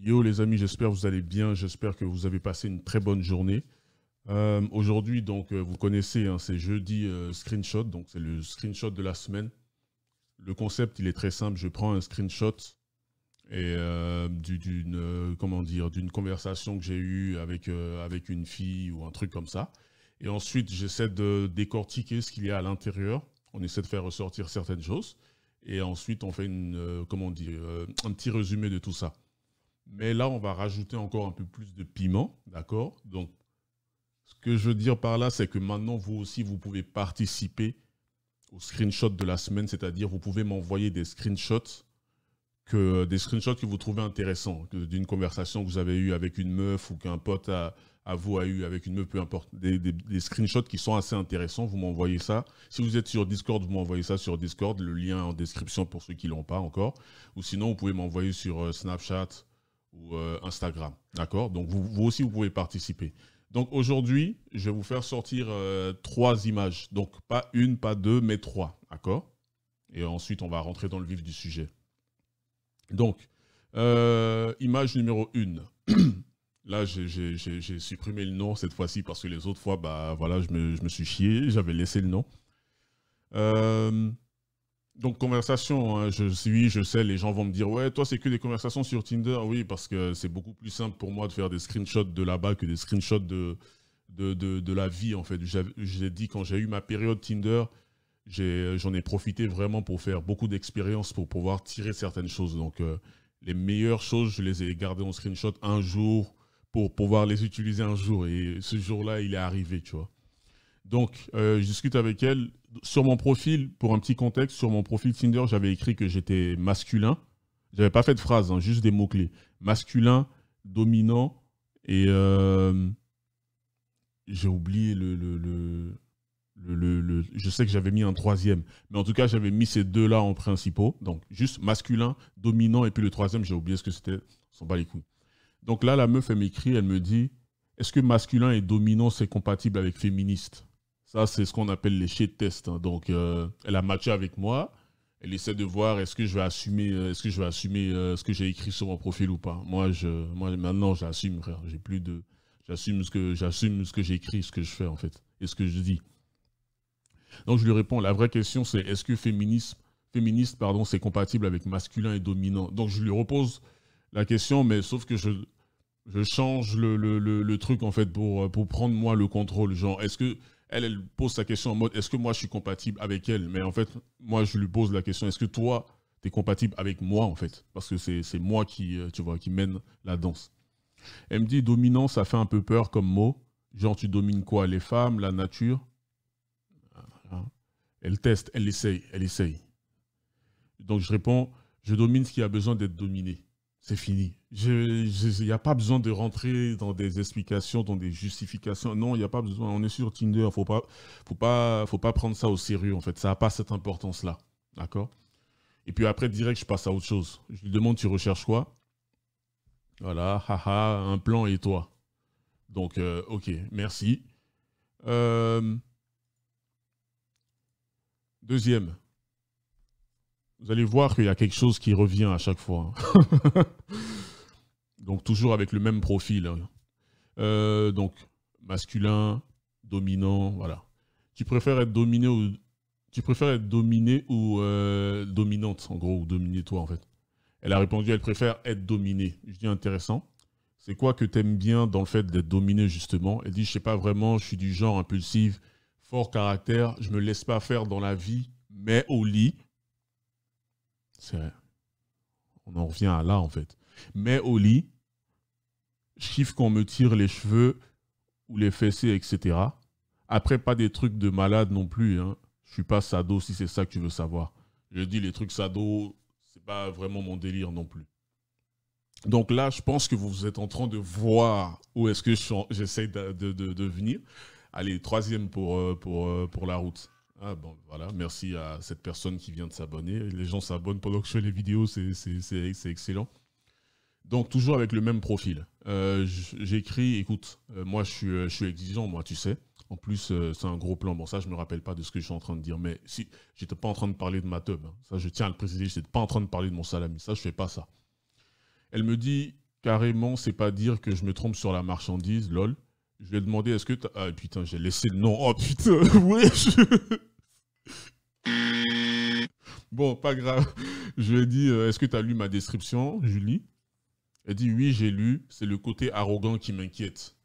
Yo les amis, j'espère que vous allez bien, j'espère que vous avez passé une très bonne journée. Aujourd'hui, donc vous connaissez, hein, c'est jeudi screenshot, donc c'est le screenshot de la semaine. Le concept, il est très simple, je prends un screenshot et comment dire, d'une conversation que j'ai eue avec une fille ou un truc comme ça. Et ensuite, j'essaie de décortiquer ce qu'il y a à l'intérieur. On essaie de faire ressortir certaines choses. Et ensuite, on fait comment dire, un petit résumé de tout ça. Mais là, on va rajouter encore un peu plus de piment, d'accord? Donc, ce que je veux dire par là, c'est que maintenant, vous aussi, vous pouvez participer au screenshot de la semaine, c'est-à-dire vous pouvez m'envoyer des screenshots que vous trouvez intéressants, d'une conversation que vous avez eue avec une meuf ou qu'un pote à vous a eu avec une meuf, peu importe, des screenshots qui sont assez intéressants, vous m'envoyez ça. Si vous êtes sur Discord, vous m'envoyez ça sur Discord, le lien en description pour ceux qui ne l'ont pas encore. Ou sinon, vous pouvez m'envoyer sur Snapchat ou Instagram, d'accord? Donc vous aussi, vous pouvez participer. Donc aujourd'hui, je vais vous faire sortir 3 images. Donc pas une, pas deux, mais 3, d'accord? Et ensuite, on va rentrer dans le vif du sujet. Donc, image numéro 1. Là, j'ai supprimé le nom cette fois-ci parce que les autres fois, bah voilà, je me suis chié, j'avais laissé le nom. Donc, conversation, hein, je sais, les gens vont me dire, ouais, toi, c'est que des conversations sur Tinder. Oui, parce que c'est beaucoup plus simple pour moi de faire des screenshots de là-bas que des screenshots de la vie, en fait. J'ai dit, quand j'ai eu ma période Tinder, j'en ai profité vraiment pour faire beaucoup d'expériences pour pouvoir tirer certaines choses. Donc, les meilleures choses, je les ai gardées en screenshot un jour pour pouvoir les utiliser un jour. Et ce jour-là, il est arrivé, tu vois. Donc, je discute avec elle. Sur mon profil, pour un petit contexte, sur mon profil Tinder, j'avais écrit que j'étais masculin. J'avais pas fait de phrase, hein, juste des mots-clés. Masculin, dominant et j'ai oublié je sais que j'avais mis un troisième, mais en tout cas, j'avais mis ces deux-là en principaux. Donc, juste masculin, dominant, et puis le troisième, j'ai oublié ce que c'était. On s'en bat les couilles. Donc là, la meuf, elle m'écrit, elle me dit, est-ce que masculin et dominant, c'est compatible avec féministe? Ça, c'est ce qu'on appelle les shit tests, hein. Donc, elle a matché avec moi. Elle essaie de voir est-ce que je vais assumer, ce que j'ai écrit sur mon profil ou pas. Moi maintenant, j'assume, frère. J'ai plus de, j'assume ce que j'ai écrit, ce que je fais en fait, et ce que je dis. Donc je lui réponds, la vraie question c'est est-ce que féministe, pardon, c'est compatible avec masculin et dominant? Donc je lui repose la question, mais sauf que je change le truc en fait pour prendre moi le contrôle. Genre, est-ce que elle pose sa question en mode est-ce que moi je suis compatible avec elle? Mais en fait, moi je lui pose la question, est-ce que toi tu es compatible avec moi en fait? Parce que c'est moi qui, tu vois, qui mène la danse. Elle me dit dominant, ça fait un peu peur comme mot. Genre, tu domines quoi? Les femmes, la nature? Hein. Elle teste, elle essaye, elle essaye. Donc je réponds, je domine ce qui a besoin d'être dominé. C'est fini. Il n'y a pas besoin de rentrer dans des explications, dans des justifications. Non, il n'y a pas besoin. On est sur Tinder. Faut pas prendre ça au sérieux, en fait. Ça n'a pas cette importance-là. D'accord? Et puis après, direct, je passe à autre chose. Je lui demande, tu recherches quoi? Voilà, haha, un plan et toi. Donc, ok, merci. Deuxième, vous allez voir qu'il y a quelque chose qui revient à chaque fois, hein. Donc, toujours avec le même profil, hein. Donc, masculin, dominant, voilà. Tu préfères être dominé ou, dominante, en gros, ou dominer toi, en fait? Elle a répondu, elle préfère être dominée. Je dis intéressant. C'est quoi que t'aimes bien dans le fait d'être dominé, justement? Elle dit, je sais pas vraiment, je suis du genre impulsif, fort caractère, je me laisse pas faire dans la vie, mais au lit, c'est vrai, on en revient à là, en fait. Mais au lit, je kiffe qu'on me tire les cheveux ou les fessées, etc. Après, pas des trucs de malade non plus, hein. Je suis pas sado si c'est ça que tu veux savoir. Je dis les trucs sado, c'est pas vraiment mon délire non plus. Donc là, je pense que vous êtes en train de voir où est-ce que j'essaie de venir. Allez, troisième pour la route. Ah bon, voilà, merci à cette personne qui vient de s'abonner. Les gens s'abonnent pendant que je fais les vidéos, c'est excellent. Donc, toujours avec le même profil. J'écris, écoute, moi je suis exigeant, moi, tu sais. En plus, c'est un gros plan. Bon, ça, je ne me rappelle pas de ce que je suis en train de dire. Mais si, j'étais pas en train de parler de ma teub, hein. Ça, je tiens à le préciser. Je n'étais pas en train de parler de mon salami. Ça, je fais pas ça. Elle me dit, carrément, c'est pas dire que je me trompe sur la marchandise, lol. Je lui ai demandé, est-ce que t'as... Ah putain, j'ai laissé le nom. Oh putain, ouais. Bon, pas grave. Je lui ai dit, est-ce que tu as lu ma description, Julie? Elle dit, oui, j'ai lu. C'est le côté arrogant qui m'inquiète.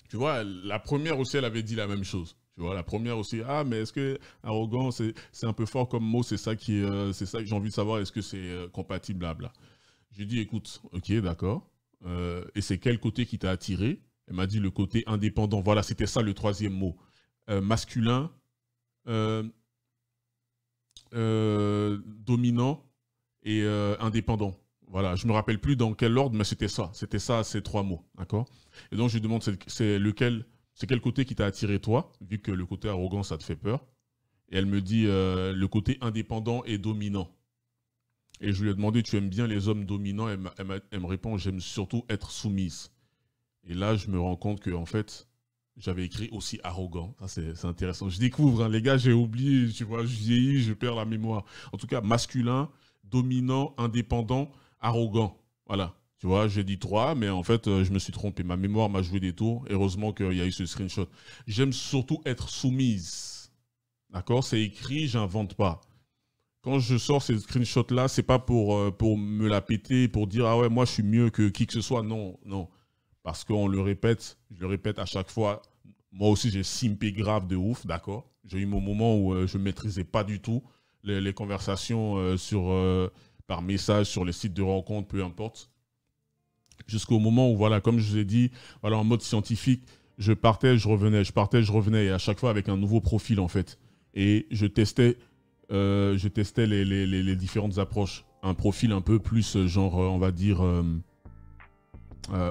Tu vois, la première aussi, elle avait dit la même chose. Tu vois, la première aussi, ah, mais est-ce que arrogant, c'est un peu fort comme mot, c'est ça que j'ai envie de savoir, est-ce que c'est compatible, blabla. J'ai dit, écoute, ok, d'accord. Et c'est quel côté qui t'a attiré? Elle m'a dit le côté indépendant. Voilà, c'était ça le troisième mot. Masculin, dominant et indépendant. Voilà, je me rappelle plus dans quel ordre, mais c'était ça ces trois mots, d'accord? Et donc je lui demande c'est quel côté qui t'a attiré toi, vu que le côté arrogant ça te fait peur. Et elle me dit le côté indépendant et dominant. Et je lui ai demandé tu aimes bien les hommes dominants? Elle me répond j'aime surtout être soumise. Et là je me rends compte que en fait j'avais écrit aussi arrogant. Ça, c'est intéressant. Je découvre, hein, les gars, j'ai oublié, tu vois, je vieillis, je perds la mémoire. En tout cas, masculin, dominant, indépendant, arrogant. Voilà. Tu vois, j'ai dit 3, mais en fait, je me suis trompé. Ma mémoire m'a joué des tours. Heureusement qu'il y a eu ce screenshot. J'aime surtout être soumise. D'accord? C'est écrit, j'invente pas. Quand je sors ces screenshots-là, c'est pas pour me la péter, pour dire, ah ouais, moi, je suis mieux que qui que ce soit. Non, non. Parce qu'on le répète, je le répète à chaque fois. Moi aussi, j'ai simpé grave de ouf, d'accord? J'ai eu mon moment où je ne maîtrisais pas du tout les conversations par message sur les sites de rencontres, peu importe. Jusqu'au moment où, voilà, comme je vous ai dit, voilà, en mode scientifique, je partais, je revenais, je partais, je revenais, et à chaque fois avec un nouveau profil, en fait. Et je testais les différentes approches. Un profil un peu plus, genre, on va dire,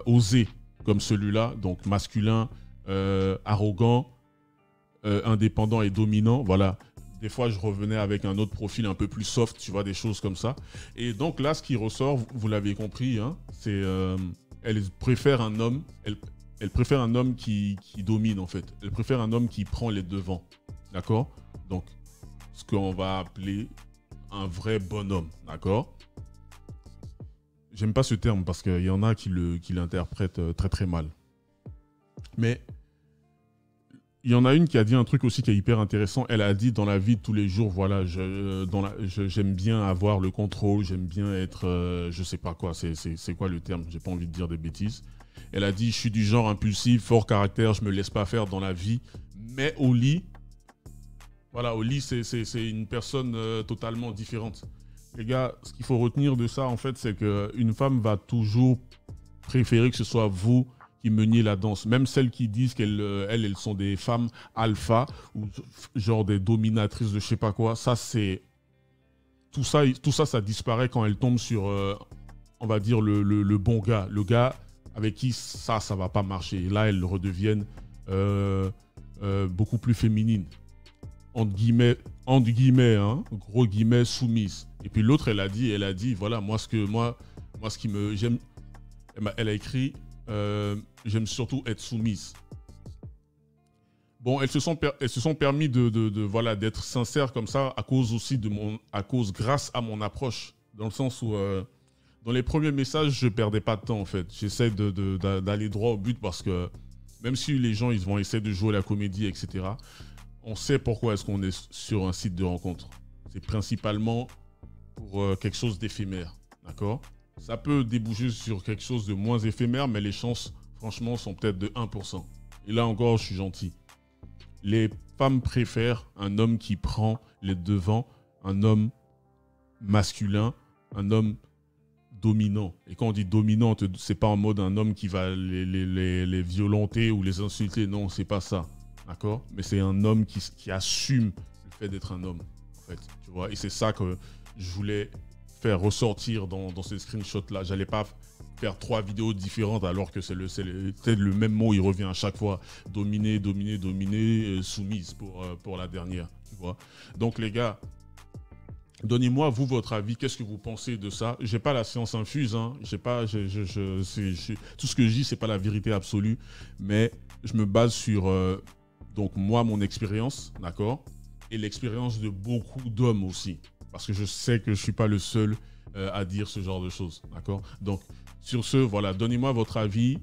osé, comme celui-là, donc masculin, arrogant, indépendant et dominant, voilà. Des fois, je revenais avec un autre profil un peu plus soft, tu vois, des choses comme ça. Et donc là, ce qui ressort, vous l'avez compris, hein, c'est elle préfère un homme, elle préfère un homme qui domine, en fait. Elle préfère un homme qui prend les devants, d'accord? Donc, ce qu'on va appeler un vrai bonhomme, d'accord? J'aime pas ce terme parce qu'il y en a qui l'interprètent très très mal. Mais il y en a une qui a dit un truc aussi qui est hyper intéressant. Elle a dit dans la vie de tous les jours, voilà, j'aime bien avoir le contrôle, j'aime bien être, je sais pas quoi, c'est quoi le terme, j'ai pas envie de dire des bêtises. Elle a dit, je suis du genre impulsif, fort caractère, je me laisse pas faire dans la vie, mais au lit, voilà, au lit c'est une personne totalement différente. Les gars, ce qu'il faut retenir de ça, en fait, c'est qu'une femme va toujours préférer que ce soit vous qui meniez la danse. Même celles qui disent qu'elles sont des femmes alpha ou genre des dominatrices de je sais pas quoi. Ça, c'est... Tout ça, ça disparaît quand elles tombent sur, on va dire, le bon gars. Le gars avec qui ça va pas marcher. Et là, elles redeviennent beaucoup plus féminines. Entre guillemets, hein, gros guillemets, soumise. Et puis l'autre, elle a dit, voilà, moi, ce qui me, j'aime, elle a écrit, j'aime surtout être soumise. Bon, elles se sont permis voilà, d'être sincères comme ça à cause aussi grâce à mon approche, dans le sens où, dans les premiers messages, je perdais pas de temps en fait. J'essaie d'aller droit au but parce que même si les gens, ils vont essayer de jouer la comédie, etc. On sait pourquoi est-ce qu'on est sur un site de rencontre. C'est principalement pour quelque chose d'éphémère, d'accord? Ça peut déboucher sur quelque chose de moins éphémère, mais les chances, franchement, sont peut-être de 1%. Et là encore, je suis gentil. Les femmes préfèrent un homme qui prend les devants, un homme masculin, un homme dominant. Et quand on dit dominant, c'est pas en mode un homme qui va les violenter ou les insulter. Non, c'est pas ça. D'accord? Mais c'est un homme qui assume le fait d'être un homme, en fait. Tu vois? Et c'est ça que je voulais faire ressortir dans ces screenshots-là. J'allais pas faire 3 vidéos différentes alors que c'est le même mot, il revient à chaque fois. Dominer, dominer, dominer, soumise pour la dernière. Tu vois? Donc les gars, donnez-moi, vous, votre avis. Qu'est-ce que vous pensez de ça? J'ai pas la science infuse. Hein. Tout ce que je dis, c'est pas la vérité absolue. Mais je me base sur... donc moi, mon expérience, d'accord? Et l'expérience de beaucoup d'hommes aussi. Parce que je sais que je ne suis pas le seul à dire ce genre de choses, d'accord? Donc, Sur ce, voilà, donnez-moi votre avis.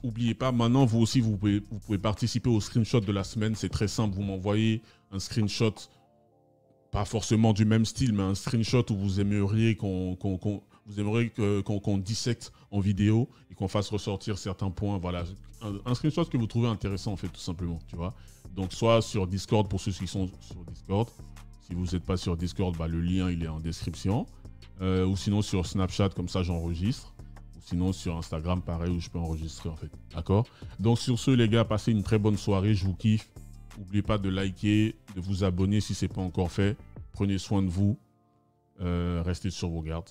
N'oubliez pas, maintenant, vous aussi, vous pouvez participer au screenshot de la semaine. C'est très simple. Vous m'envoyez un screenshot, pas forcément du même style, mais un screenshot où vous aimeriez qu'on dissecte en vidéo et qu'on fasse ressortir certains points. Voilà, un screenshot que vous trouvez intéressant, en fait, tout simplement, tu vois. Donc, soit sur Discord pour ceux qui sont sur Discord. Si vous n'êtes pas sur Discord, bah, le lien, il est en description. Ou sinon sur Snapchat, comme ça, j'enregistre. Ou sinon sur Instagram, pareil, où je peux enregistrer, en fait. D'accord? Donc, sur ce, les gars, passez une très bonne soirée. Je vous kiffe. N'oubliez pas de liker, de vous abonner si ce n'est pas encore fait. Prenez soin de vous. Restez sur vos gardes.